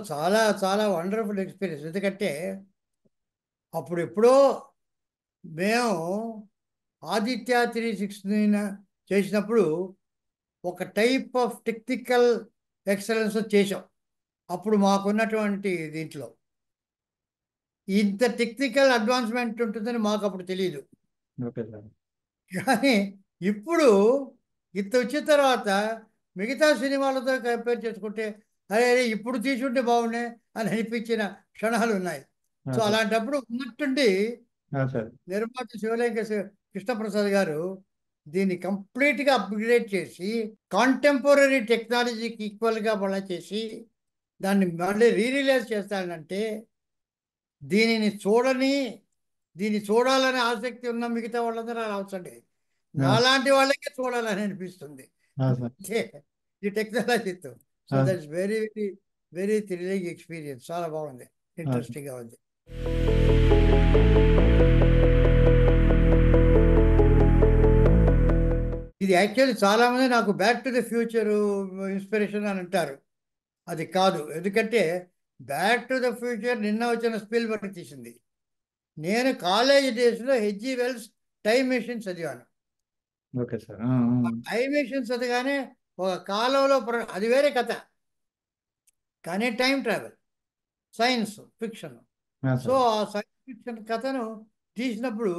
చాలా చాలా wonderful experience. ఎందుకంటే అప్పుడు ఎప్పుడో మేము ఆదిత్య 360 చేసినప్పుడు ఒక టైప్ ఆఫ్ టెక్నికల్ ఎక్సలెన్స్ చేసాం. అప్పుడు మాకున్నటువంటి దీంట్లో ఇంత టెక్నికల్ అడ్వాన్స్మెంట్ ఉంటుందని మాకు అప్పుడు తెలియదు. Okay sir. కానీ ఇప్పుడు ఇంత వచ్చిన తర్వాత మిగతా సినిమాలతో కంపేర్ చేసుకుంటే అరే అరే ఇప్పుడు తీసుంటే బాగుండే అని అనిపించిన క్షణాలు ఉన్నాయి. So sir. అలాంటప్పుడు ఉన్నట్టుండి సార్. నిర్మాత శివలింగ కృష్ణప్రసాద్ గారు దీన్ని కంప్లీట్గా అప్గ్రేడ్ చేసి కాంటెంపరీ టెక్నాలజీకి ఈక్వల్గా మళ్ళీ చేసి దాన్ని మళ్ళీ రీరిలీజ్ చేస్తానంటే దీనిని దీన్ని చూడాలనే ఆసక్తి ఉన్న మిగతా వాళ్ళందరూ రావచ్చండి. నాలాంటి వాళ్ళకే చూడాలని అనిపిస్తుంది సార్. అంటే ఈ టెక్నాలజీతో. So that's very very very thrilling experience. చాలా బాగుంది, ఇంట్రెస్టింగ్గా ఉంది. ఇది యాక్చువల్లీ చాలామంది నాకు back to the future inspiration అని అంటారు. అది కాదు. ఎందుకంటే బ్యాక్ టు ద ఫ్యూచర్ నిన్న వచ్చిన స్పిల్బర్గ్ తీసింది. నేను కాలేజ్ డేస్లో హెచ్జి వెల్స్ టైం మెషిన్ చదివాను. Okay sir. టైం మెషిన్ చదివానే ఒక కాలంలో అది వేరే కథ, కానీ time travel science fiction. So ఆ సైన్స్ ఫిక్షన్ కథను తీసినప్పుడు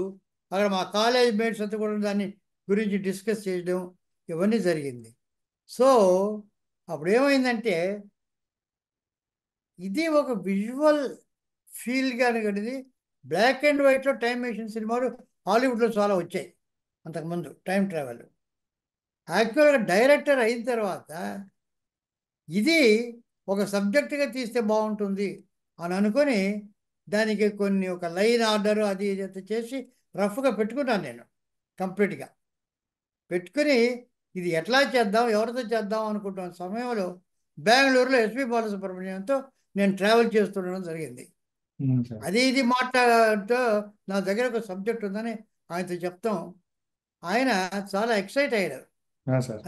అక్కడ మా కాలేజ్ మేట్స్ అంతా కూడా దాన్ని గురించి డిస్కస్ చేయడం ఇవన్నీ జరిగింది. సో అప్పుడు ఏమైందంటే ఇది ఒక విజువల్ ఫీల్గా అనేది బ్లాక్ అండ్ వైట్లో టైం మెషిన్ సినిమాలు హాలీవుడ్లో చాలా వచ్చాయి అంతకుముందు. టైం ట్రావెల్ యాక్చువల్గా డైరెక్టర్ అయిన తర్వాత ఇది ఒక సబ్జెక్టుగా తీస్తే బాగుంటుంది అని అనుకొని దానికి కొన్ని ఒక లైన్ ఆర్డర్ అది ఇది చేసి రఫ్గా పెట్టుకున్నాను నేను. కంప్లీట్గా పెట్టుకుని ఇది ఎట్లా చేద్దాం, ఎవరితో చేద్దాం అనుకుంటున్న సమయంలో బెంగళూరులో ఎస్పి బాలసుబ్రహ్మణ్యంతో నేను ట్రావెల్ చేస్తుండడం జరిగింది. అది ఇది మాట్లాడుతూ నా దగ్గర ఒక సబ్జెక్ట్ ఉందని ఆయనతో చెప్తాం. ఆయన చాలా ఎక్సైట్ అయ్యాడు.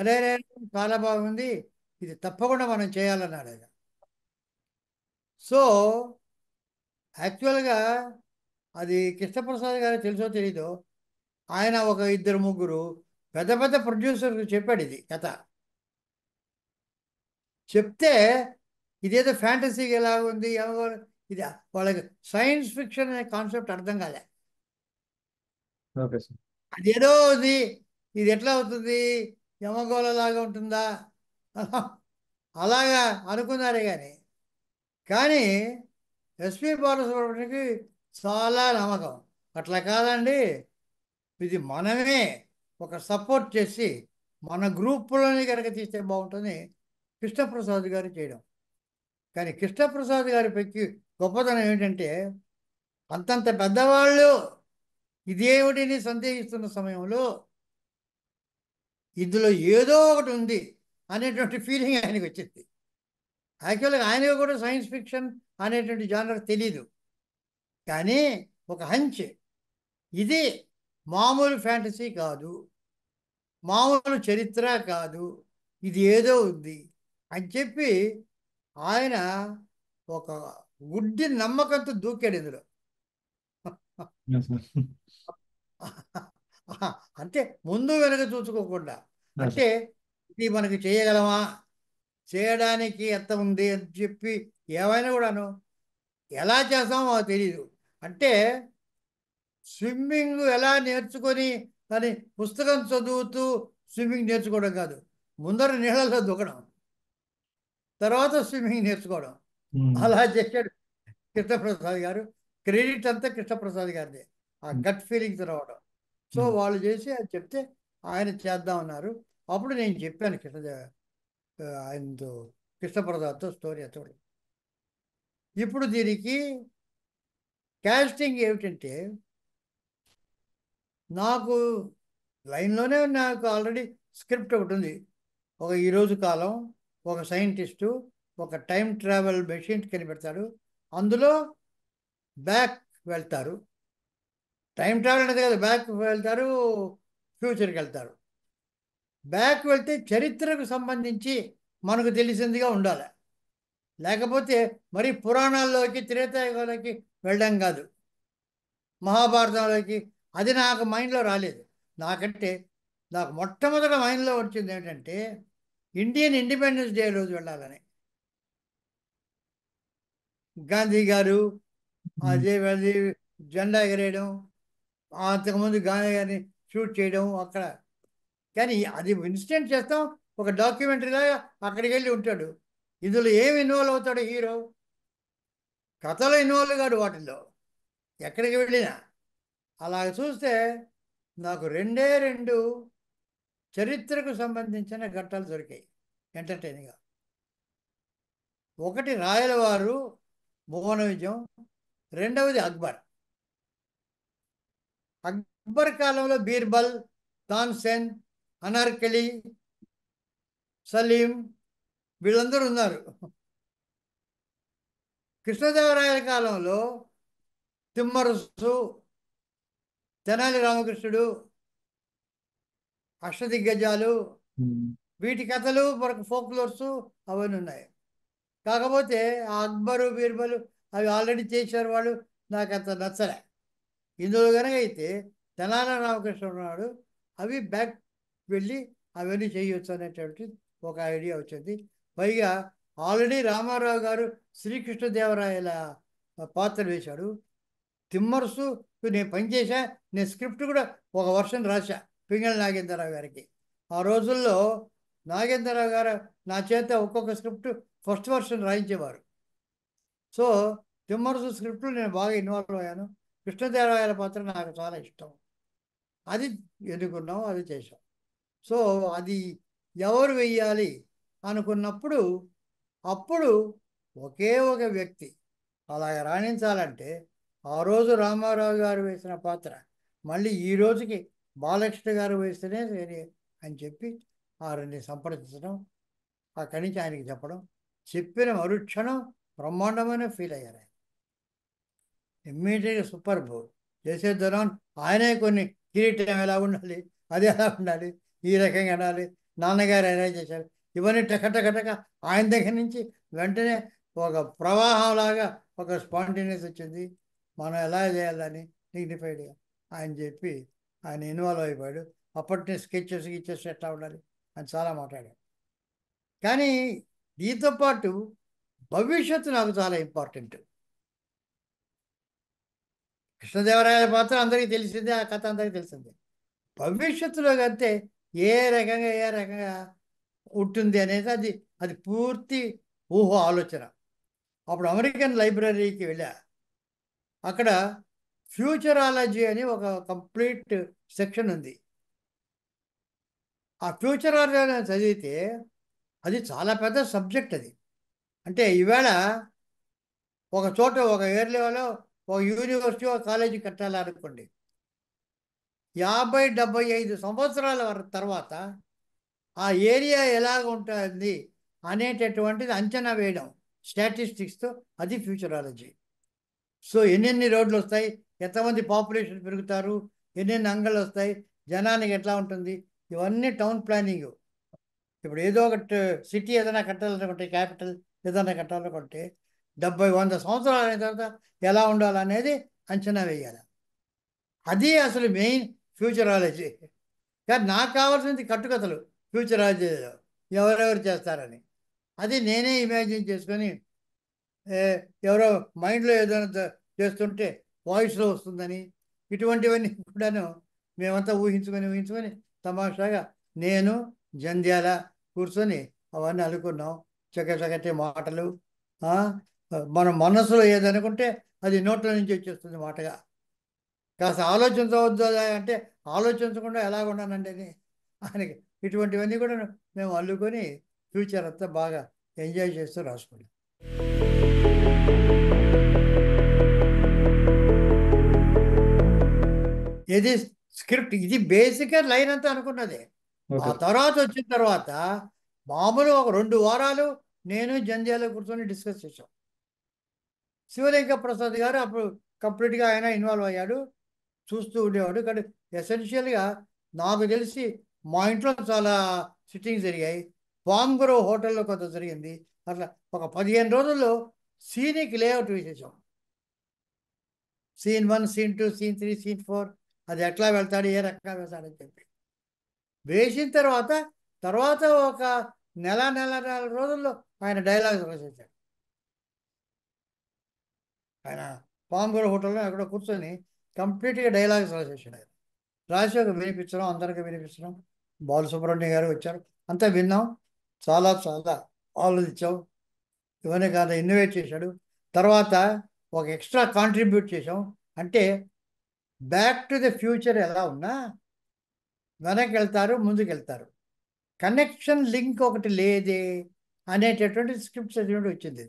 అరే అరే చాలా బాగుంది, ఇది తప్పకుండా మనం చేయాలన్నాడు ఆయన. సో యాక్చువల్గా అది కృష్ణప్రసాద్ గారు తెలుసో తెలీదో, ఆయన ఒక ఇద్దరు ముగ్గురు పెద్ద పెద్ద ప్రొడ్యూసర్కి చెప్పాడు ఇది కథ. చెప్తే ఇదేదో ఫ్యాంటసీగా ఎలా ఉంది, ఇది వాళ్ళకి సైన్స్ ఫిక్షన్ అనే కాన్సెప్ట్ అర్థం కాలే. అదేదో ఉంది, ఇది ఎట్లా అవుతుంది, యమగోళలాగా ఉంటుందా అలాగా అనుకున్నారే కానీ ఎస్పి బాలసుబ్రహ్మణ్యంకి చాలా నమ్మకం. అట్లా కాదండి, ఇది మనమే ఒక సపోర్ట్ చేసి మన గ్రూపులోనే కనుక తీస్తే బాగుంటుంది కృష్ణప్రసాద్ గారు చేయడం. కానీ కృష్ణప్రసాద్ గారి పెక్కి గొప్పతనం ఏమిటంటే అంతంత పెద్దవాళ్ళు ఇదేమిటిని సందేహిస్తున్న సమయంలో ఇందులో ఏదో ఒకటి ఉంది అనేటువంటి ఫీలింగ్ ఆయనకు వచ్చింది. యాక్చువల్గా ఆయనకు కూడా సైన్స్ ఫిక్షన్ అనేటువంటి జానర్ తెలీదు, కానీ ఒక హంచ్, ఇది మామూలు ఫ్యాంటసీ కాదు, మామూలు చరిత్ర కాదు, ఇది ఏదో ఉంది అని చెప్పి ఆయన ఒక గుడ్డి నమ్మకంతో దూకాడు ఇందులో. అంటే ముందు వెనక చూసుకోకుండా, అంటే ఇది మనకి చేయగలమా, చేయడానికి ఎంత ఉంది అని చెప్పి ఏమైనా కూడాను ఎలా చేస్తామో తెలియదు. అంటే స్విమ్మింగ్ ఎలా నేర్చుకొని అని పుస్తకం చదువుతూ స్విమ్మింగ్ నేర్చుకోవడం కాదు, ముందర నీళ్ళలో దూకడం, తర్వాత స్విమ్మింగ్ నేర్చుకోవడం. అలా చేశాడు కృష్ణప్రసాద్ గారు. క్రెడిట్ అంతా కృష్ణప్రసాద్ గారిదే, ఆ గట్ ఫీలింగ్స్ రావడం. సో వాళ్ళు చేసి అది చెప్తే ఆయన చేద్దామన్నారు. అప్పుడు నేను చెప్పాను ఆయనతో, కృష్ణప్రసాద్తో స్టోరీ అతడు. ఇప్పుడు దీనికి క్యాస్టింగ్ ఏమిటంటే నాకు లైన్లోనే నాకు ఆల్రెడీ స్క్రిప్ట్ ఒకటి ఉంది. ఒక ఈరోజు కాలం, ఒక సైంటిస్టు ఒక టైం ట్రావెల్ మెషిన్ కనిపెడతాడు, అందులో బ్యాక్ వెళ్తారు. టైం ట్రావెల్ అనేది కదా, బ్యాక్ వెళ్తారు, ఫ్యూచర్కి వెళ్తారు. బ్యాక్ వెళ్తే చరిత్రకు సంబంధించి మనకు తెలిసిందిగా ఉండాలి, లేకపోతే మరి పురాణాల్లోకి త్రేతాయుగంలోకి వెళ్ళడం కాదు, మహాభారతంలోకి. అది నాకు మైండ్లో రాలేదు. నాకంటే నాకు మొట్టమొదట మైండ్లో వచ్చింది ఏంటంటే ఇండియన్ ఇండిపెండెన్స్ డే రోజు వెళ్ళాలని. గాంధీ గారు అదే అది జెండా ఎగరేయడం, అంతకుముందు గాంధీ గారిని షూట్ చేయడం అక్కడ. కానీ అది ఇన్సిడెంట్ చేస్తాం, ఒక డాక్యుమెంటరీలాగా అక్కడికి వెళ్ళి ఉంటాడు. ఇందులో ఏమి ఇన్వాల్వ్ అవుతాడు హీరో? కథలో ఇన్వాల్వ్ కాడు వాటిల్లో, ఎక్కడికి వెళ్ళినా. అలా చూస్తే నాకు రెండే రెండు చరిత్రకు సంబంధించిన ఘట్టాలు దొరికాయి ఎంటర్టైనింగ్గా. ఒకటి రాయలవారు భువన విజయం, రెండవది అక్బర్. అక్బర్ కాలంలో బీర్బల్, తాన్సేన్, అనార్కలి, సలీం వీళ్ళందరూ ఉన్నారు. కృష్ణదేవరాయల కాలంలో తిమ్మరుసు, తెనాలి రామకృష్ణుడు, అష్టదిగ్గజాలు, వీటి కథలు మనకు ఫోక్లోర్సు అవన్నీ ఉన్నాయి. కాకపోతే ఆ అక్బరు బీర్బలు అవి ఆల్రెడీ చేశారు వాళ్ళు, నాకు అంత నచ్చలే. ఇందులో కనుక అయితే తెనాలి రామకృష్ణ ఉన్నాడు, అవి బ్యాక్ వెళ్ళి అవన్నీ చేయొచ్చు అనేటువంటి ఒక ఐడియా వచ్చింది. పైగా ఆల్రెడీ రామారావు గారు శ్రీకృష్ణదేవరాయల పాత్ర వేశాడు. తిమ్మర్సు నేను పనిచేసా, నేను స్క్రిప్ట్ కూడా ఒక వర్షన్ రాశా పింగళి నాగేంద్రరావు గారికి. ఆ రోజుల్లో నాగేంద్రరావు గారు నా చేత ఒక్కొక్క స్క్రిప్ట్ ఫస్ట్ వర్షన్ రాయించేవారు. సో తిమ్మరుసు స్క్రిప్ట్లో నేను బాగా ఇన్వాల్వ్ అయ్యాను. కృష్ణదేవరాయల పాత్ర నాకు చాలా ఇష్టం, అది ఎన్నుకున్నాం, అది చేసాం. సో అది ఎవరు వెయ్యాలి అనుకున్నప్పుడు అప్పుడు ఒకే ఒక వ్యక్తి అలాగ రాణించాలంటే ఆ రోజు రామారావు గారు వేసిన పాత్ర మళ్ళీ ఈ రోజుకి బాలకృష్ణ గారు వేస్తేనే సరే అని చెప్పి వారిని సంప్రదించడం, అక్కడి నుంచి ఆయనకి చెప్పడం, చెప్పిన మరుక్షణం బ్రహ్మాండమైన ఫీల్ అయ్యారు. ఇమ్మీడియట్గా సూపర్ బో చేసేద్దాం. ఆయనే కొన్ని కిరీటం ఎలా ఉండాలి, అది ఎలా ఉండాలి, ఈ రకంగా ఉండాలి, నాన్నగారు ఎలా చేశారు, ఇవన్నీ టకటకటక ఆయన దగ్గర నుంచి వెంటనే ఒక ప్రవాహంలాగా ఒక స్పాంటేనియస్ వచ్చింది. మనం ఎలా చేయాలని డిగ్నిఫైడ్గా ఆయన చెప్పి ఆయన ఇన్వాల్వ్ అయిపోయాడు. అప్పటి స్కెచెస్ గిచ్చెస్ ఎట్లా ఉండాలి అని చాలా మాట్లాడాడు. కానీ దీంతో పాటు భవిష్యత్తు నాకు చాలా ఇంపార్టెంట్. కృష్ణదేవరాయల పాత్ర అందరికీ తెలిసిందే, ఆ కథ అందరికీ తెలిసిందే. భవిష్యత్తులో కంటే ఏ రకంగా ఉంటుంది అనేది అది అది పూర్తి ఊహ ఆలోచన. అప్పుడు అమెరికన్ లైబ్రరీకి వెళ్ళా. అక్కడ ఫ్యూచరాలజీ అని ఒక కంప్లీట్ సెక్షన్ ఉంది. ఆ ఫ్యూచరాలజీ చదివితే అది చాలా పెద్ద సబ్జెక్ట్. అది అంటే ఈవేళ ఒక చోట ఒక ఏరియాలో ఒక యూనివర్సిటీ ఒక కాలేజీ కట్టాలనుకోండి, 50-75 సంవత్సరాల తర్వాత ఆ ఏరియా ఎలాగ ఉంటుంది అనేటటువంటిది అంచనా వేయడం స్టాటిస్టిక్స్తో, అది ఫ్యూచరాలజీ. సో ఎన్నెన్ని రోడ్లు వస్తాయి, ఎంతమంది పాపులేషన్ పెరుగుతారు, ఎన్నెన్ని అంగళ్ళు వస్తాయి, జనానికి ఎట్లా ఉంటుంది, ఇవన్నీ టౌన్ ప్లానింగ్. ఇప్పుడు ఏదో ఒక సిటీ ఏదైనా కట్టాలనుకుంటే, క్యాపిటల్ ఏదైనా కట్టాలనుకుంటే 70-100 సంవత్సరాలు అయిన తర్వాత ఎలా ఉండాలనేది అంచనా వేయాలి. అది అసలు మెయిన్ ఫ్యూచరాలజీ. కానీ నాకు కావాల్సింది కట్టుకథలు ఫ్యూచరాలజీలో ఎవరెవరు చేస్తారని. అది నేనే ఇమాజిన్ చేసుకొని ఎవరో మైండ్లో ఏదైనా చేస్తుంటే వాయిస్లో వస్తుందని, ఇటువంటివన్నీ కూడాను మేమంతా ఊహించుకొని తమాషాగా నేను జంధ్యాల కూర్చొని అవన్నీ అనుకున్నాం. చక్కటి మాటలు, మన మనసులో ఏదనుకుంటే అది నోట్ల నుంచి వచ్చేస్తుంది మాటగా. కాస్త ఆలోచించవద్దు అంటే ఆలోచించకుండా ఎలాగున్నానండి అని ఆయనకి. ఇటువంటివన్నీ కూడా మేము అల్లుకొని ఫ్యూచర్ అంతా బాగా ఎంజాయ్ చేస్తూ రాసుకున్నాం. ఇది స్క్రిప్ట్, ఇది బేసిక్గా లైన్ అంతా అనుకున్నదే. ఆ తర్వాత వచ్చిన తర్వాత మామూలు ఒక 2 వారాలు నేను జంధ్యాల కూర్చొని డిస్కస్ చేశాం. శివలింగ ప్రసాద్ గారు అప్పుడు కంప్లీట్గా ఆయన ఇన్వాల్వ్ అయ్యాడు, చూస్తూ ఉండేవాడు. కానీ ఎసెన్షియల్గా నాకు తెలిసి మా ఇంట్లో చాలా సిట్టింగ్స్ జరిగాయి. పాంగ్రో హోటల్లో కొంత జరిగింది, అట్లా ఒక 15 రోజుల్లో సీన్కి లేఅవుట్ వేసేసాం. సీన్ 1, సీన్ 2, సీన్ 3, సీన్ 4, అది ఎట్లా వెళ్తాడు, ఏ రకంగా వెళ్తాడని చెప్పి వేసిన తర్వాత ఒక నెల రోజుల్లో ఆయన డైలాగ్స్ రాసేసాడు. ఆయన పాంగూర హోటల్లో ఎక్కడో కూర్చొని కంప్లీట్గా డైలాగ్స్ రాసేసాడు. ఆయన రాసి ఒక వినిపించడం, అందరికీ వినిపించడం. బాలసుబ్రహ్మణ్యం గారు వచ్చారు, అంతా విన్నాం, చాలా చాలా ఆలోచించాం. ఇవన్నీ కాదు, ఇన్నోవేట్ చేశాడు. తర్వాత ఒక ఎక్స్ట్రా కాంట్రిబ్యూట్ చేసాం. అంటే బ్యాక్ టు ది ఫ్యూచర్ ఎలా ఉన్నా వెనక్కి వెళ్తారు, ముందుకు వెళ్తారు, కనెక్షన్ లింక్ ఒకటి లేదే అనేటటువంటి స్క్రిప్ట్ చదివినప్పుడు వచ్చింది.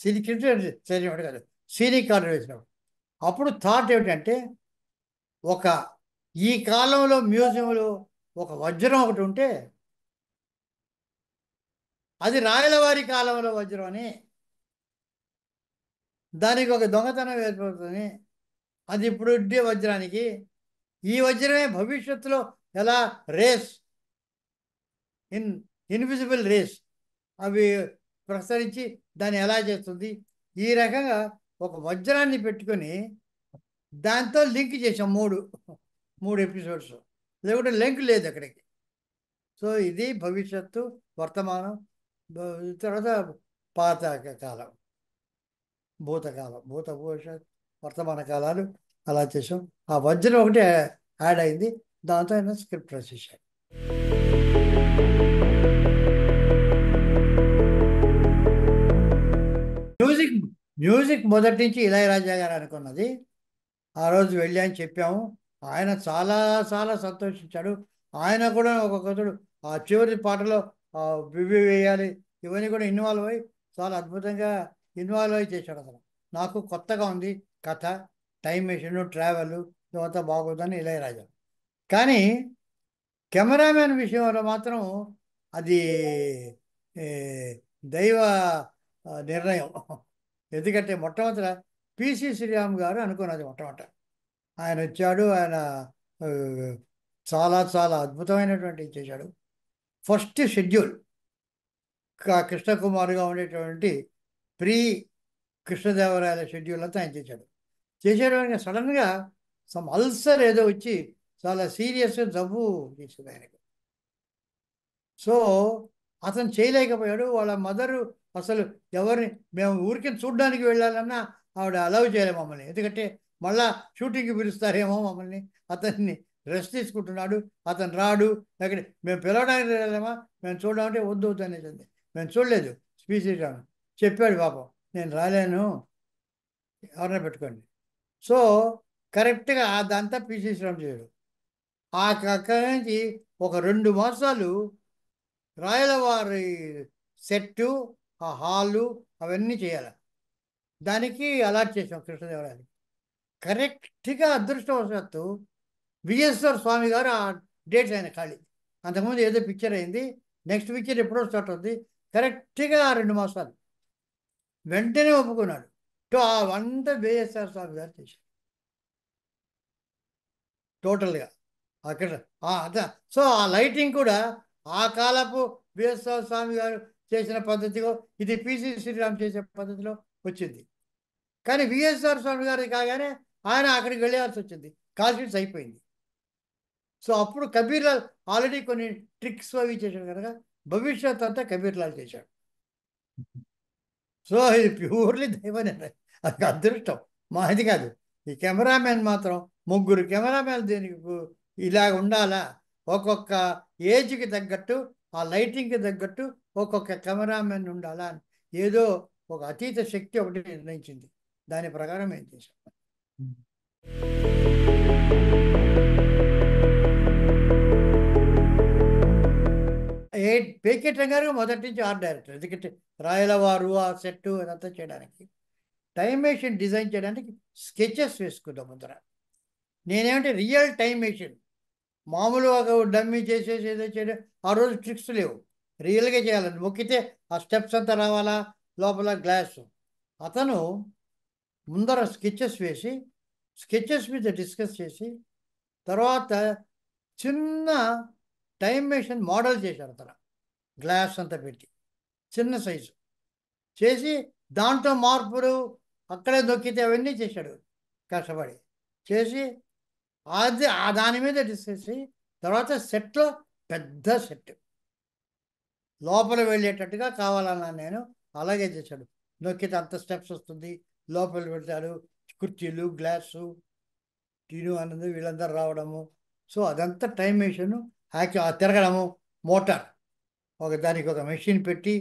ఇది స్క్రిప్ట్ చదివినప్పుడు కాదు, సీనిక్ కార్డు వేసినప్పుడు. అప్పుడు థాట్ ఏమిటంటే, ఒక ఈ కాలంలో మ్యూజియంలో ఒక వజ్రం ఒకటి ఉంటే అది రాయలవారి కాలంలో వజ్రం అని, దానికి ఒక దొంగతనం ఏర్పడుతుంది, అది ఇప్పుడు ఉండే వజ్రానికి ఈ వజ్రమే భవిష్యత్తులో ఎలా రేస్ ఇన్విజిబుల్ రేస్ అవి ప్రసరించి దాన్ని ఎలా చేస్తుంది, ఈ రకంగా ఒక వజ్రాన్ని పెట్టుకొని దాంతో లింక్ చేసాం. మూడు ఎపిసోడ్స్, లేకుంటే లింక్ లేదు అక్కడికి. సో ఇది భవిష్యత్తు, వర్తమానం, తర్వాత పాత కాలం, భూత భవిష్యత్ వర్తమాన కాలాలు అలా చేసాం. ఆ వజ్రం ఒకటి యాడ్ అయింది, దాంతో ఆయన స్క్రిప్ట్ రాసేసాడు. మ్యూజిక్ మొదటి నుంచి ఇళయరాజా గారు అనుకున్నది. ఆ రోజు వెళ్ళి అని చెప్పాము. ఆయన చాలా చాలా సంతోషించాడు. ఆయన కూడా ఒక్కొక్కడు ఆ చివరి పాటలో బివి వేయాలి, ఇవన్నీ కూడా ఇన్వాల్వ్ అయ్యి చాలా అద్భుతంగా ఇన్వాల్వ్ అయ్యి చేశాడు. అసలు నాకు కొత్తగా ఉంది కథ, టైం మెషిన్, ట్రావెల్ ఇవంతా బాగుందని ఇళయరాజా. కానీ కెమెరామెన్ విషయంలో మాత్రం అది దైవ నిర్ణయం. ఎందుకంటే మొట్టమొదట పిసి శ్రీరామ్ గారు అనుకున్నది. ఆయన వచ్చాడు, ఆయన చాలా చాలా అద్భుతమైనటువంటి చేశాడు. ఫస్ట్ షెడ్యూల్ కృష్ణకుమార్గా ఉండేటువంటి ప్రీ కృష్ణదేవరాయల షెడ్యూల్ అంతా ఆయన చేసేటప్పుడు సడన్గా సమ్ అల్సర్ ఏదో వచ్చి చాలా సీరియస్ జబ్బు చేసింది ఆయనకు. సో అతను చేయలేకపోయాడు. వాళ్ళ మదరు అసలు ఎవరిని, మేము ఊరికి చూడడానికి వెళ్ళాలన్నా ఆవిడ అలౌ చేయలేదు మమ్మల్ని, ఎందుకంటే మళ్ళా షూటింగ్కి పిలుస్తారేమో మమ్మల్ని. అతన్ని రెస్ట్ తీసుకుంటున్నాడు, అతను రాడు, అక్కడ మేము పిలవడానికి వెళ్ళామా, మేము చూడమంటే వద్దు అనేసింది. మేము చూడలేదు. స్పీచ్ చెప్పాడు పాపం, నేను రాలేను, ఎవరైనా పెట్టుకోండి. సో కరెక్ట్గా అదంతా పిసి శ్రీరామ్ చేయడు. అక్కడి నుంచి ఒక 2 మాసాలు రాయలవారి సెట్టు, ఆ హాలు అవన్నీ చేయాలి. దానికి అలాట్ చేసాం కృష్ణదేవరాయలకి. కరెక్ట్గా అదృష్టవశాత్తు విఎస్ఆర్ స్వామి గారు ఆ డేట్స్ ఆయన ఖాళీ. అంతకుముందు ఏదో పిక్చర్ అయింది, నెక్స్ట్ పిక్చర్ ఎప్పుడో స్టార్ట్ అవుతుంది. కరెక్ట్గా 2 మాసాలు వెంటనే ఒప్పుకున్నాడు. అవంతా విఎస్ఆర్ స్వామి గారు చేశారు టోటల్గా అక్కడ. అదే. సో ఆ లైటింగ్ కూడా ఆ కాలపు విఎస్ఆర్ స్వామి గారు చేసిన పద్ధతిలో, ఇది పిసి శ్రీరామ్ చేసే పద్ధతిలో వచ్చింది. కానీ విఎస్ఆర్ స్వామి గారి కాగానే ఆయన అక్కడికి వెళ్ళాల్సి వచ్చింది, కాల్షీట్స్ అయిపోయింది. సో అప్పుడు కబీర్లాల్ ఆల్రెడీ కొన్ని ట్రిక్స్ అవి చేశాడు కనుక భవిష్యత్ అంతా కబీర్లాల్ చేశాడు. సో ఇది ప్యూర్లీ దైవ నిర్ణయం, అది అదృష్టం మాది కాదు. ఈ కెమెరామెన్ మాత్రం 3 కెమెరామెన్ దీనికి ఇలా ఉండాలా, ఒక్కొక్క ఏజ్కి తగ్గట్టు, ఆ లైటింగ్కి తగ్గట్టు ఒక్కొక్క కెమెరామెన్ ఉండాలా అని ఏదో ఒక అతీత శక్తి ఒకటి నిర్ణయించింది. దాని ప్రకారం ఏం చేశాం. పేకెట్ గారు మొదటి నుంచి ఆర్ట్ డైరెక్టర్, ఎందుకంటే రాయలవారు ఆ సెట్టు అదంతా చేయడానికి, టైం మెషిన్ డిజైన్ చేయడానికి స్కెచెస్ వేసుకుందాం ముందర. నేనేమంటే రియల్ టైం మెషిన్, మామూలుగా డమ్మీ చేసేసి ఏదో చేయడం, ఆ రోజు ట్రిక్స్ లేవు, రియల్గా చేయాలని. మొక్కితే ఆ స్టెప్స్ అంతా రావాలా, లోపల గ్లాస్. అతను ముందర స్కెచెస్ వేసి, స్కెచెస్ మీద డిస్కస్ చేసి, తర్వాత చిన్న టైం మెషిన్ మోడల్ చేశారు అతను, గ్లాస్ అంతా పెట్టి. చిన్న సైజు చేసి దాంట్లో మార్పులు అక్కడే దొక్కితే అవన్నీ చేశాడు కష్టపడి చేసి అది దాని మీద డిస్కస్ చేసి తర్వాత సెట్లో పెద్ద సెట్ లోపల వెళ్ళేటట్టుగా కావాలన్నాను నేను. అలాగే చేశాడు. నొక్కితే అంత స్టెప్స్ వస్తుంది, లోపల వెళ్తాడు, కుర్చీలు, గ్లాసు, టీను అన్నది వీళ్ళందరూ రావడము. సో అదంతా టైం మెషిన్ తిరగడము. మోటార్ దానికి ఒక మెషిన్ పెట్టి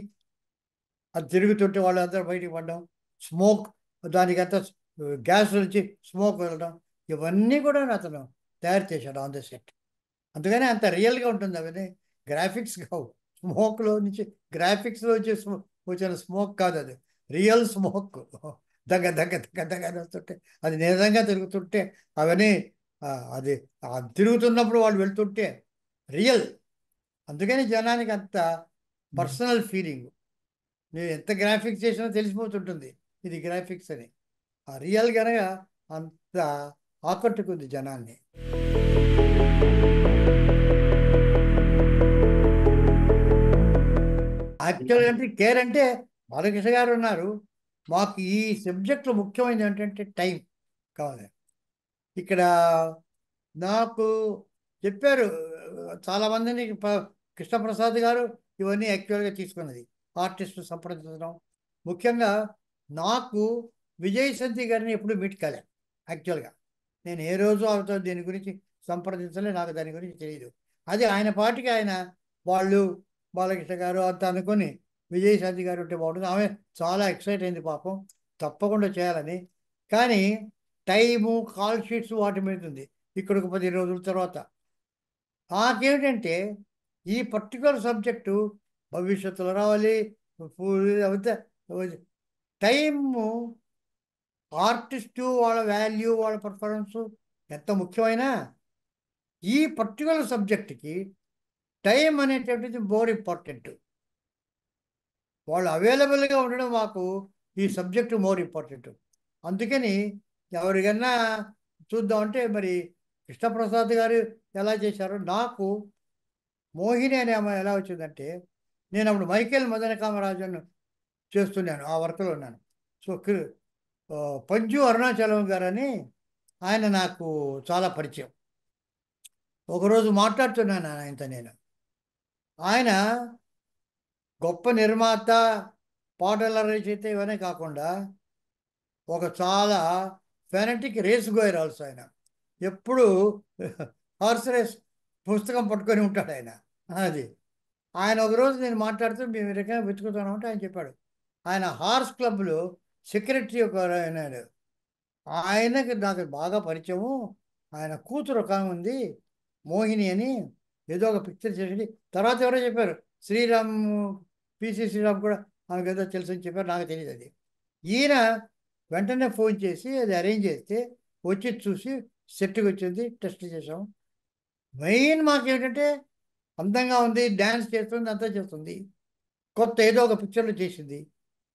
అది తిరుగుతుంటే వాళ్ళందరూ బయటికి పడడం, స్మోక్ దానికంతా గ్యాస్ నుంచి స్మోక్ వెళ్ళడం, ఇవన్నీ కూడా అతను తయారు చేశాడు ఆన్ ద సెట్. అందుకనే అంత రియల్గా ఉంటుంది. అవన్నీ గ్రాఫిక్స్ కావు. స్మోక్లో నుంచి గ్రాఫిక్స్లో వచ్చే వచ్చిన స్మోక్ కాదు, అది రియల్ స్మోక్. దగ్గ దగ్గ దగ్గ దగ్గ అని వస్తుంటే అది నిజంగా తిరుగుతుంటే అవన్నీ అది తిరుగుతున్నప్పుడు వాళ్ళు వెళ్తుంటే రియల్. అందుకని జనానికి అంత పర్సనల్ ఫీలింగ్. నేను ఎంత గ్రాఫిక్స్ చేసినా తెలిసిపోతుంటుంది ఇది గ్రాఫిక్స్ అని. ఆ రియల్ కనుక అంత ఆకట్టుకుంది జనాన్ని. యాక్చువల్గా అంటే కేర్ అంటే బాలకృష్ణ గారు ఉన్నారు. మాకు ఈ సబ్జెక్ట్లో ముఖ్యమైనది ఏంటంటే టైం కావాలి. ఇక్కడ నాకు చెప్పారు చాలామందిని, కృష్ణప్రసాద్ గారు ఇవన్నీ యాక్చువల్గా తీసుకున్నది ఆర్టిస్టు సంప్రదించడం. ముఖ్యంగా నాకు విజయశాంతి గారిని ఎప్పుడు మీట్ కాలేదు. యాక్చువల్గా నేను ఏ రోజు ఆమెతో దీని గురించి సంప్రదించలే, నాకు దాని గురించి తెలియదు. అది ఆయన పాటికి ఆయన వాళ్ళు బాలకృష్ణ గారు అంత అనుకొని విజయశాంతి గారు ఉంటే బాగుంటుంది. ఆమె చాలా ఎక్సైట్ అయింది పాపం, తప్పకుండా చేయాలని. కానీ టైము, కాల్ షీట్స్ వాటి మీద ఉంది. ఇక్కడికి 10 రోజుల తర్వాత నాకేమిటంటే ఈ పర్టికులర్ సబ్జెక్టు భవిష్యత్తులో రావాలి. అవుతే టైము ఆర్టిస్టు వాళ్ళ వాల్యూ, వాళ్ళ పర్ఫార్మెన్సు ఎంత ముఖ్యమైనా ఈ పర్టికులర్ సబ్జెక్ట్కి టైం అనేటటువంటిది మోర్ ఇంపార్టెంట్. వాళ్ళు అవైలబుల్గా ఉండడం మాకు ఈ సబ్జెక్టు మోర్ ఇంపార్టెంట్. అందుకని ఎవరికన్నా చూద్దామంటే మరి కృష్ణప్రసాద్ గారు ఎలా చేశారో, నాకు మోహిని అనే అమ్మాయి ఎలా వచ్చిందంటే, నేను అప్పుడు మైకేల్ మదన కామరాజన్ చేస్తున్నాను, ఆ వర్క్లో ఉన్నాను. సో పంజు అరుణాచలం గారని ఆయన నాకు చాలా పరిచయం. ఒకరోజు మాట్లాడుతున్నాను ఆయనతో నేను. ఆయన గొప్ప నిర్మాత, పాటల రచయిత ఇవన్నీ కాకుండా ఒక చాలా ఫెనటిక్ రేస్ గోయర్ ఆల్సో. ఆయన ఎప్పుడు హార్స్ రేస్ పుస్తకం పట్టుకొని ఉంటాడు ఆయన. అది ఆయన ఒకరోజు నేను మాట్లాడుతూ మేము ఈ రకంగా వెతుకుతున్నామంటే ఆయన చెప్పాడు, ఆయన హార్స్ క్లబ్లో సెక్రటరీ ఒక అయినాడు. ఆయనకి నాకు బాగా పరిచయము. ఆయన కూతురు ఒక ఆమె ఉంది మోహిని అని, ఏదో ఒక పిక్చర్ చేసి తర్వాత ఎవరో చెప్పారు శ్రీరామ్, పిసి శ్రీరామ్ కూడా ఆమెకు ఏదో తెలుసు అని చెప్పారు, నాకు తెలియదు అది. ఈయన వెంటనే ఫోన్ చేసి అది అరేంజ్ చేస్తే వచ్చి చూసి సెట్కి వచ్చింది, టెస్ట్ చేసాం. మెయిన్ మాకేంటంటే అందంగా ఉంది, డ్యాన్స్ చేస్తుంది, అంతా చేస్తుంది, కొత్త ఏదో ఒక పిక్చర్లో చేసింది.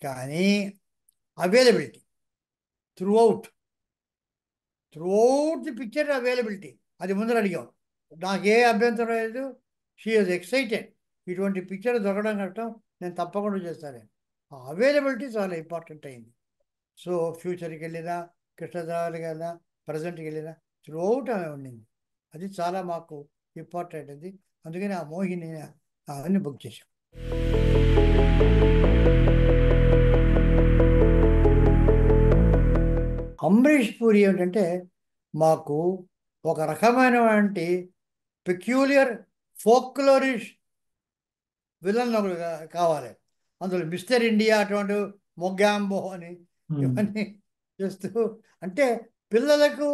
కానీ availability through out the picture availability అది ముందర అడిగాం. నాకే అభ్యంతరం లేదు. She is excited. ఇటువంటి పిక్చర్ దొరకడం కట్టడం నేను తప్పకుండా చేస్తాను. ఆ అవైలబిలిటీ చాలా ఇంపార్టెంట్ అయింది. సో ఫ్యూచర్కి వెళ్ళినా, కృష్ణదేవరాయలకి వెళ్ళినా, ప్రజెంట్కి వెళ్ళినా త్రూ అవుట్ ఆమె ఉండింది. అది చాలా మాకు ఇంపార్టెంట్ అది. అందుకని ఆ మోహిని అవన్నీ బుక్ చేశాం. అమరీష్ పూరి ఏమిటంటే మాకు ఒక రకమైనటువంటి పెక్యూలియర్ ఫోక్లోరిష్ విలన్ ఒకడు కావాలి. అందులో మిస్టర్ ఇండియా అటువంటి మొగ్గాంబో అని ఇవన్నీ చేస్తూ, అంటే పిల్లలకు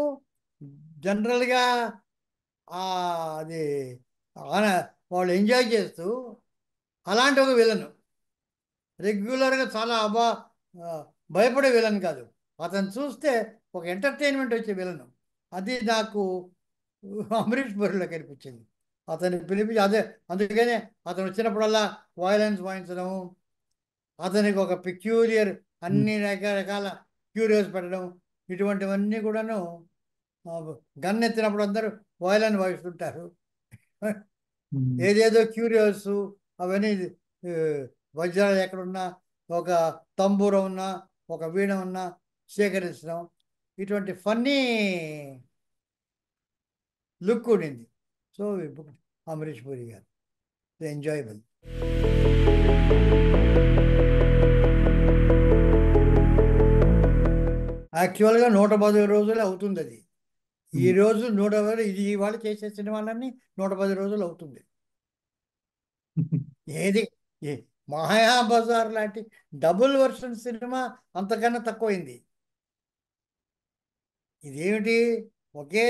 జనరల్గా అది వాళ్ళు ఎంజాయ్ చేస్తూ అలాంటి ఒక విలను, రెగ్యులర్గా చాలా భయపడే విలన్ కాదు, అతను చూస్తే ఒక ఎంటర్టైన్మెంట్ వచ్చే విలను. అది నాకు అమరీష్ పూరిలో కనిపించింది. అతన్ని పిలిపించి అదే, అందుకనే అతను వచ్చినప్పుడల్లా వాయిలెన్స్ వాయించడం, అతనికి ఒక పెక్యూలియర్ అన్ని రకరకాల క్యూరియస్ పెట్టడం, ఇటువంటివన్నీ కూడాను. గన్ ఎత్తినప్పుడు అందరూ వాయిలెన్స్ వాయిస్తుంటారు, ఏదేదో క్యూరియస్ అవన్నీ వజ్రాలు ఎక్కడున్నా, ఒక తంబూర ఉన్నా, ఒక వీణ ఉన్నా సేకరించడం, ఇటువంటి ఫన్నీ లుక్ ఉండింది. సో ఈ బుక్ అమరీష్ పూరి గారు ఎంజాయబుల్. యాక్చువల్గా 110 రోజులు అవుతుంది అది. ఈ రోజు 110, ఇది ఇవాళ చేసే సినిమాలన్నీ 110 రోజులు అవుతుంది. ఏది ఏ మాయాబజార్ లాంటి డబుల్ వర్షన్ సినిమా అంతకన్నా తక్కువైంది. ఇదేమిటి, ఒకే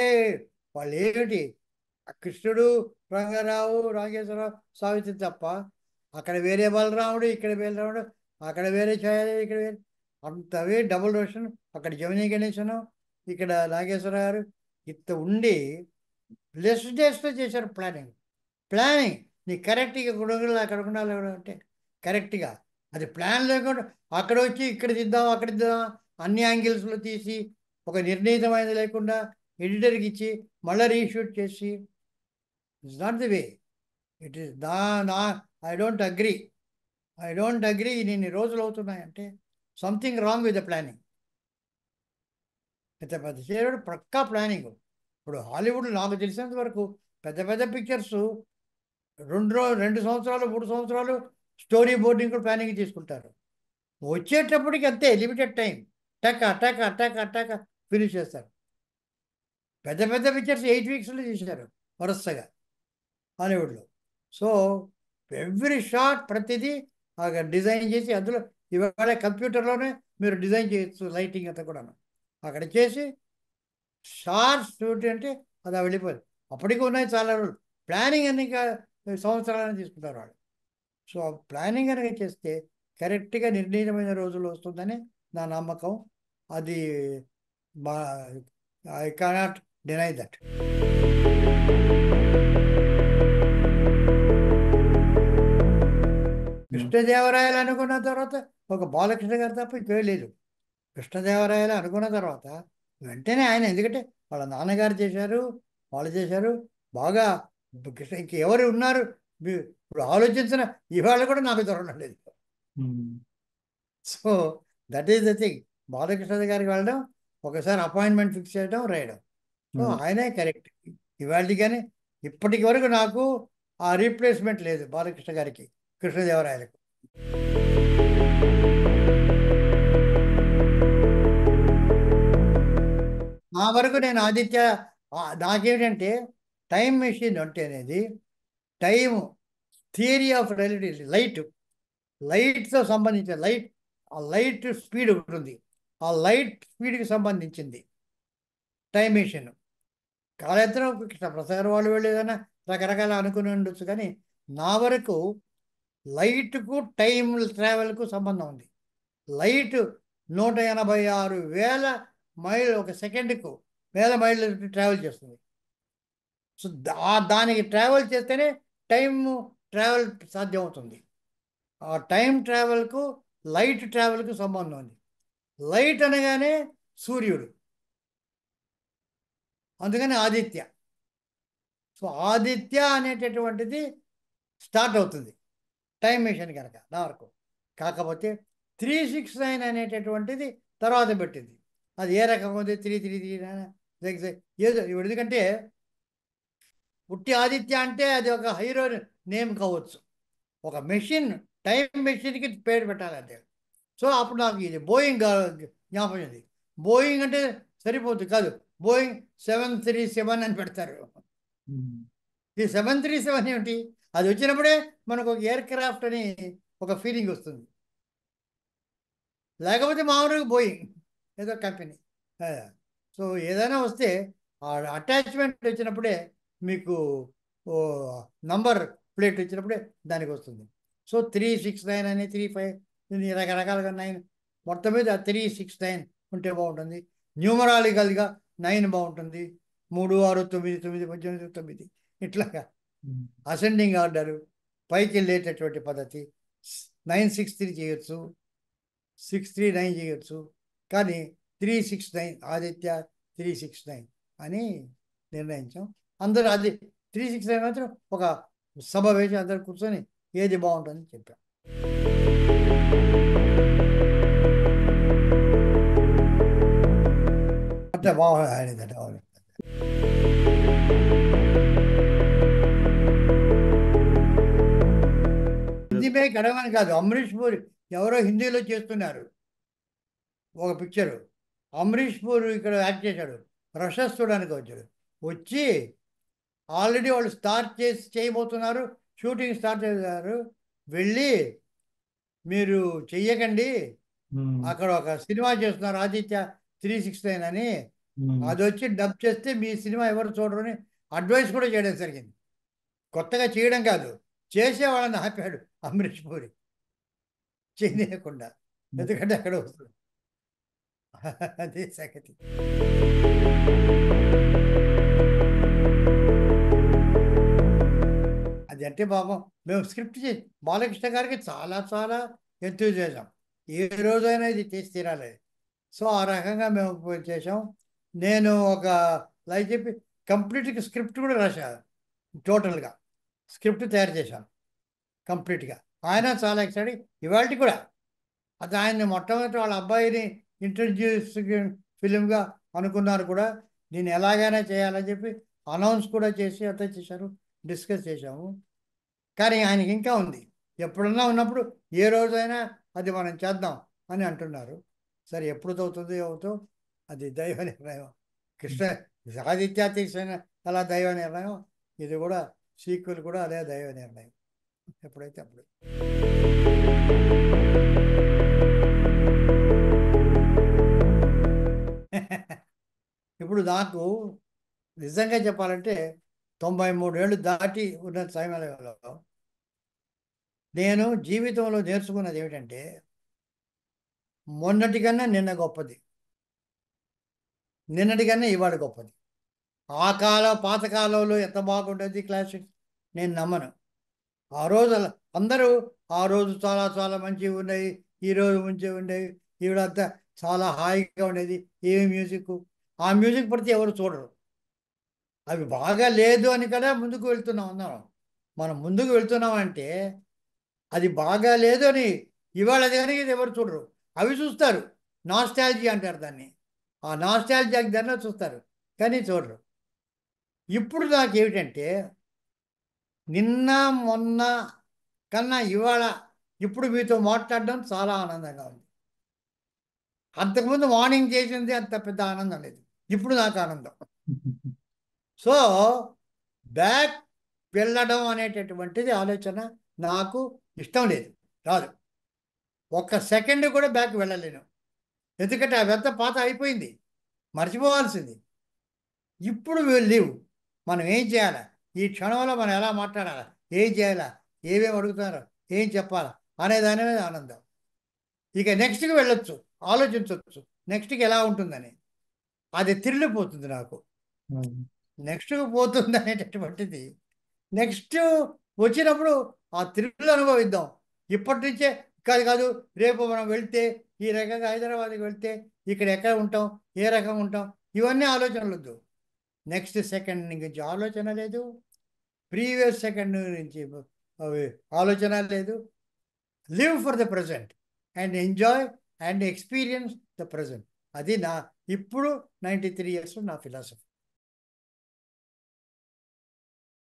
వాళ్ళు ఏమిటి, కృష్ణుడు, రంగారావు, నాగేశ్వరరావు, సావిత్రి తప్ప, అక్కడ వేరే బలరాముడు, ఇక్కడ వేరే రాముడు, అక్కడ వేరే ఛాయాదేవి, ఇక్కడ వేరే, అంతవే డబుల్ వర్షన్. అక్కడ జమినీ గణేశను, ఇక్కడ నాగేశ్వర గారు, ఇంత ఉండి లెస్ డేస్లో చేశారు ప్లానింగ్. నీ కరెక్ట్గా ఇక్కడ ఉండాలి, అక్కడ ఉండాలి అంటే కరెక్ట్గా అది ప్లాన్ లేకుండా అక్కడ వచ్చి ఇక్కడ తీద్దాం, అక్కడ తీద్దాం, అన్ని యాంగిల్స్లో తీసి ఒక నిర్ణీతమైనది లేకుండా ఎడిటర్కి ఇచ్చి మళ్ళీ రీషూట్ చేసి, it's not the way. It is నా ఐ డోంట్ అగ్రీ. ఇన్ని రోజులు అవుతున్నాయంటే something wrong with the planning. పెద్ద పెద్ద చేయడం పక్కా ప్లానింగ్. ఇప్పుడు హాలీవుడ్ నాకు తెలిసినంత వరకు పెద్ద పెద్ద పిక్చర్స్ 2 సంవత్సరాలు 3 సంవత్సరాలు స్టోరీ బోర్డింగ్ కూడా ప్లానింగ్ తీసుకుంటారు. వచ్చేటప్పటికి అంతే లిమిటెడ్ టైం, టక ఫినిష్ చేస్తారు. పెద్ద పెద్ద పిక్చర్స్ 8 వీక్స్లో చేశారు వరుసగా హాలీవుడ్లో. సో ఎవ్రీ షాట్ ప్రతిదీ డిజైన్ చేసి, అందులో ఇవాళ కంప్యూటర్లోనే మీరు డిజైన్ చేయొచ్చు, లైటింగ్ అంతా కూడా అక్కడ చేసి షార్ట్ షూట్ అంటే అది వెళ్ళిపోదు. అప్పటికి ఉన్నాయి చాలా రోజులు. ప్లానింగ్ అన్ని సంవత్సరాలని తీసుకుంటారు వాళ్ళు. సో ప్లానింగ్ కనుక చేస్తే కరెక్ట్గా నిర్ణీతమైన రోజులు వస్తుందని నా నమ్మకం. అది మా ఐ కెనాట్ డినై దట్. కృష్ణదేవరాయలు అనుకున్న తర్వాత ఒక బాలకృష్ణ గారు తప్ప ఇంకే లేదు. కృష్ణదేవరాయలు అనుకున్న తర్వాత వెంటనే ఆయన, ఎందుకంటే వాళ్ళ నాన్నగారు చేశారు, వాళ్ళు చేశారు బాగా. కృష్ణ ఇంకెవరు ఉన్నారు ఇప్పుడు ఆలోచించిన ఇవాళ కూడా నాకు దొరకడం లేదు. So that is the thing. Balakrishna గారికి వెళ్ళడం, ఒకసారి అపాయింట్మెంట్ ఫిక్స్ చేయడం, రాయడం. సో ఆయనే కరెక్ట్ ఇవాళ. కానీ ఇప్పటికి వరకు నాకు ఆ రీప్లేస్మెంట్ లేదు బాలకృష్ణ గారికి కృష్ణదేవరాయలకు. నా వరకు నేను ఆదిత్య, నాకేమిటంటే టైం మెషిన్ అంటే అనేది టైం థియరీ ఆఫ్ రిలేటివిటీ, లైట్తో సంబంధించిన ఆ లైట్ స్పీడ్ ఉంటుంది. ఆ లైట్ స్పీడ్కి సంబంధించింది టైం మెషిన్. కాలేతరం కృష్ణప్రసాద్ వాళ్ళు వెళ్ళేదన్నా రకరకాల అనుకుని ఉండొచ్చు, కానీ నా వరకు లైట్కు టైం ట్రావెల్కు సంబంధం ఉంది. లైట్ 186,000 మైళ్ళు ఒక సెకండ్కు 1000 మైళ్ళు ట్రావెల్ చేస్తుంది. సో దానికి ట్రావెల్ చేస్తేనే టైం ట్రావెల్ సాధ్యమవుతుంది. ఆ టైం ట్రావెల్కు లైట్ ట్రావెల్కు సంబంధం ఉంది. లైట్ అనగానే సూర్యుడు, అందుకని ఆదిత్య. సో ఆదిత్య అనేటటువంటిది స్టార్ట్ అవుతుంది టైం మెషిన్ కనుక నా వరకు. కాకపోతే 369 అనేటటువంటిది తర్వాత పెట్టింది. అది ఏ రకంగా ఉంది, 333 ఏదో ఇప్పుడు. ఎందుకంటే పుట్టి ఆదిత్య అంటే అది ఒక హీరో నేమ్ కావచ్చు, ఒక మెషిన్ టైం మెషిన్కి పేరు పెట్టాలి అంతే. సో అప్పుడు నాకు ఇది బోయింగ్ జ్ఞాపకం ఉంది. బోయింగ్ అంటే సరిపోతుంది కాదు, బోయింగ్ 737 అని పెడతారు. ఈ 737 ఏమిటి, అది వచ్చినప్పుడే మనకు ఒక ఎయిర్ క్రాఫ్ట్ అని ఒక ఫీలింగ్ వస్తుంది. లేకపోతే మామూలుగా బోయింగ్ ఏదో కంపెనీ. సో ఏదైనా వస్తే ఆ అటాచ్మెంట్ వచ్చినప్పుడే మీకు నంబర్ ప్లేట్ వచ్చినప్పుడే దానికి వస్తుంది. సో 369 అని 35 రకరకాలుగా 9, మొత్తం మీద 369 ఉంటే బాగుంటుంది. న్యూమరాలికల్గా 9 బాగుంటుంది. 3, 6, 9, 9, 18, 9 ఇట్లాగా అసెండింగ్ ఆర్డరు, పైకి వెళ్ళేటటువంటి పద్ధతి. 963 చేయొచ్చు, 639 చేయొచ్చు, కానీ 369 ఆదిత్య 369 అని నిర్ణయించాం. అందరూ అది 369 మాత్రం ఒక సభ వేసి అందరు కూర్చొని ఏది బాగుంటుందని చెప్పాం. అంటే బాగా ఆడిందంటే అవును. హిందీ గడవని కాదు, అమరీష్ పూరి ఎవరో హిందీలో చేస్తున్నారు ఒక పిక్చరు. అమరీష్ పూరి ఇక్కడ యాక్ట్ చేశాడు, ప్రశస్తుడానికి వచ్చాడు. వచ్చి ఆల్రెడీ వాళ్ళు స్టార్ట్ చేయబోతున్నారు, షూటింగ్ స్టార్ట్ చేశారు. వెళ్ళి మీరు చెయ్యకండి, అక్కడ ఒక సినిమా చేస్తున్నారు ఆదిత్య 369 అని, అది వచ్చి డబ్ చేస్తే మీ సినిమా ఎవరు చూడరని అడ్వైస్ కూడా చేయడం జరిగింది. కొత్తగా చేయడం కాదు, చేసేవాళ్ళని ఆపాడు అమరీష్ పూరి చేయకుండా, ఎందుకంటే అక్కడ వస్తుంది. అదే సంగతి. అది అంటే పాపం మేము స్క్రిప్ట్ చేసి బాలకృష్ణ గారికి చాలా చాలా ఎంతూజియాజం, ఏ రోజైనా ఇది చేసి తీరాలి. సో ఆ రకంగా మేము చేసాం. నేను ఒక లైక్ చెప్పి కంప్లీట్గా స్క్రిప్ట్ కూడా రాశాను, టోటల్గా స్క్రిప్ట్ తయారు చేశాను కంప్లీట్గా. ఆయన చాలా ఎక్సైటెడ్ ఇవాళ కూడా. అది ఆయన్ని మొట్టమొదటి వాళ్ళ అబ్బాయిని ఇంట్రడ్యూస్ ఫిలింగా అనుకున్నారు కూడా. నేను ఎలాగైనా చేయాలని చెప్పి అనౌన్స్ కూడా చేసి అంతా చేశారు, డిస్కస్ చేశాము. కానీ ఆయనకి ఇంకా ఉంది, ఎప్పుడన్నా ఉన్నప్పుడు ఏ రోజైనా అది మనం చేద్దాం అని అంటున్నారు. సరే ఎప్పుడు అవుతుందో అది దైవ నిర్ణయం. కృష్ణ ఆదిత్య తీసిన అలా దైవ నిర్ణయం, ఇది కూడా సీక్వెల్ కూడా అదే దైవ నిర్ణయం, ఎప్పుడైతే అప్పుడు. ఇప్పుడు నాకు నిజంగా చెప్పాలంటే 93 ఏళ్ళు దాటి ఉన్న సమయంలో నేను జీవితంలో నేర్చుకున్నది ఏమిటంటే, మొన్నటికన్నా నిన్న గొప్పది, నిన్నటికన్నా ఇవాళ గొప్పది. ఆ పాతకాలంలో ఎంత బాగుంటుంది క్లాసిక్స్ నేను నమ్మను. ఆ రోజు అందరూ ఆ రోజు చాలా చాలా మంచిగా ఉన్నాయి, ఈరోజు మంచిగా ఉండేవి, ఈవిడంతా చాలా హాయిగా ఉండేది, ఏమి మ్యూజిక్, ఆ మ్యూజిక్ పడితే ఎవరు చూడరు. అవి బాగా లేదు అని కదా ముందుకు వెళ్తున్నాం అందరం. మనం ముందుకు వెళ్తున్నామంటే అది బాగా లేదు అని ఇవాళ అది కనుక ఇది ఎవరు చూడరు, అవి చూస్తారు. నాస్టాలజీ అంటారు దాన్ని, ఆ నాస్టాలజీ దాన్ని చూస్తారు కానీ చూడరు. ఇప్పుడు నాకేమిటంటే నిన్న మొన్న కన్నా ఇవాళ ఇప్పుడు మీతో మాట్లాడడం చాలా ఆనందంగా ఉంది. అంతకుముందు మార్నింగ్ చేసింది అంత పెద్ద ఆనందం లేదు, ఇప్పుడు నాకు ఆనందం. సో బ్యాక్ వెళ్ళడం అనేటటువంటిది ఆలోచన నాకు ఇష్టం లేదు, రాదు. ఒక్క సెకండ్ కూడా బ్యాక్ వెళ్ళలేను, ఎందుకంటే అవంతా పాత అయిపోయింది, మర్చిపోవాల్సింది. ఇప్పుడు లేవు. మనం ఏం చేయాలా, ఈ క్షణంలో మనం ఎలా మాట్లాడాలా, ఏం చేయాలా, ఏమేమి అడుగుతారో, ఏం చెప్పాలా అనే దాని మీద ఆనందం. ఇక నెక్స్ట్కి వెళ్ళొచ్చు, ఆలోచించవచ్చు నెక్స్ట్కి ఎలా ఉంటుందని, అది తిరిగిపోతుంది నాకు. నెక్స్ట్కి పోతుంది అనేటటువంటిది నెక్స్ట్ వచ్చినప్పుడు ఆ థ్రిల్ అనుభవిద్దాం. ఇప్పటి నుంచే కాదు కాదు, రేపు మనం వెళ్తే ఈ రకంగా హైదరాబాద్కి వెళ్తే ఇక్కడ ఎక్కడ ఉంటాం, ఏ రకంగా ఉంటాం, ఇవన్నీ ఆలోచనలు వద్దు. నెక్స్ట్ సెకండ్ నుంచి ఆలోచన లేదు, ప్రీవియస్ సెకండ్ నుంచి ఆలోచన లేదు. Live for the present and enjoy and experience the present. అది నా ఇప్పుడు 93 years నా ఫిలాసఫీ.